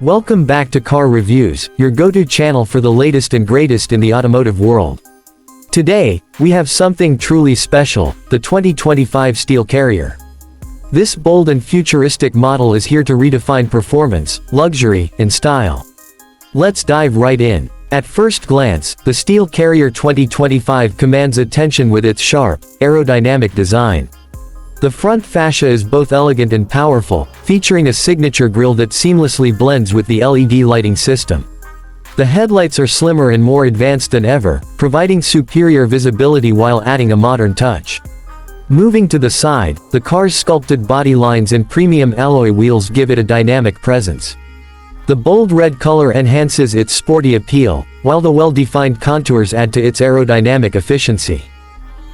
Welcome back to Car Reviews, your go-to channel for the latest and greatest in the automotive world. Today, we have something truly special, the 2025 Steel Carrier. This bold and futuristic model is here to redefine performance, luxury, and style. Let's dive right in. At first glance, the Steel Carrier 2025 commands attention with its sharp, aerodynamic design. The front fascia is both elegant and powerful, featuring a signature grille that seamlessly blends with the LED lighting system. The headlights are slimmer and more advanced than ever, providing superior visibility while adding a modern touch. Moving to the side, the car's sculpted body lines and premium alloy wheels give it a dynamic presence. The bold red color enhances its sporty appeal, while the well-defined contours add to its aerodynamic efficiency.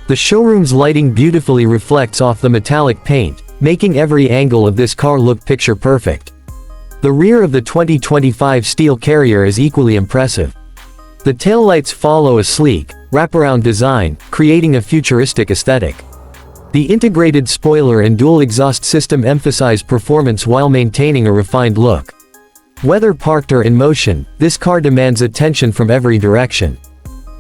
The showroom's lighting beautifully reflects off the metallic paint, making every angle of this car look picture-perfect. The rear of the 2025 Steel Carrier is equally impressive. The taillights follow a sleek, wraparound design, creating a futuristic aesthetic. The integrated spoiler and dual exhaust system emphasize performance while maintaining a refined look. Whether parked or in motion, this car demands attention from every direction.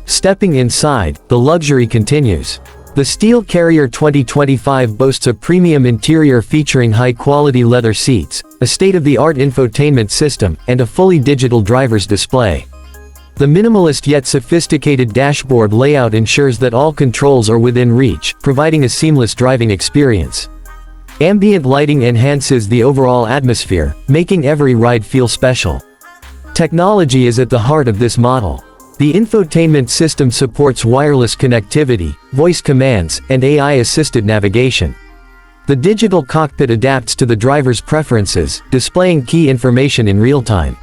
Stepping inside, the luxury continues. The Steel Carrier 2025 boasts a premium interior featuring high-quality leather seats, a state-of-the-art infotainment system, and a fully digital driver's display. The minimalist yet sophisticated dashboard layout ensures that all controls are within reach, providing a seamless driving experience. Ambient lighting enhances the overall atmosphere, making every ride feel special. Technology is at the heart of this model. The infotainment system supports wireless connectivity, voice commands, and AI-assisted navigation. The digital cockpit adapts to the driver's preferences, displaying key information in real time.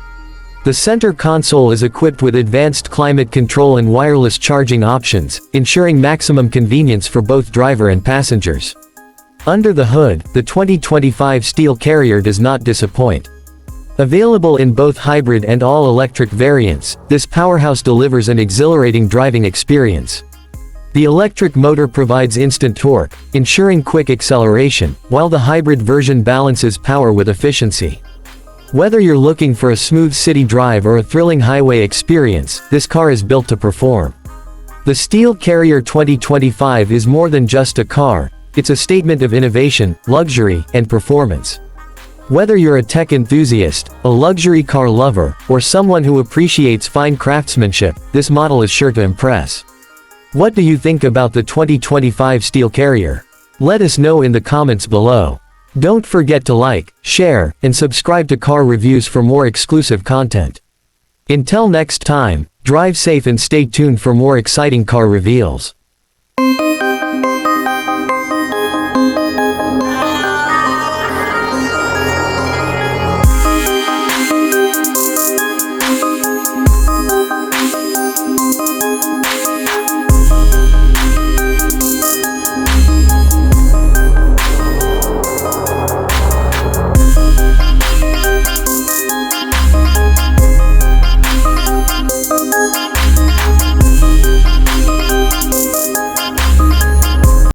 The center console is equipped with advanced climate control and wireless charging options, ensuring maximum convenience for both driver and passengers. Under the hood, the 2025 Steel Carrier does not disappoint. Available in both hybrid and all-electric variants, this powerhouse delivers an exhilarating driving experience. The electric motor provides instant torque, ensuring quick acceleration, while the hybrid version balances power with efficiency. Whether you're looking for a smooth city drive or a thrilling highway experience, this car is built to perform. The Steel Carrier 2025 is more than just a car, it's a statement of innovation, luxury, and performance. Whether you're a tech enthusiast, a luxury car lover, or someone who appreciates fine craftsmanship, this model is sure to impress. What do you think about the 2025 Steel Carrier? Let us know in the comments below. Don't forget to like, share, and subscribe to Car Reviews for more exclusive content. Until next time, drive safe and stay tuned for more exciting car reveals.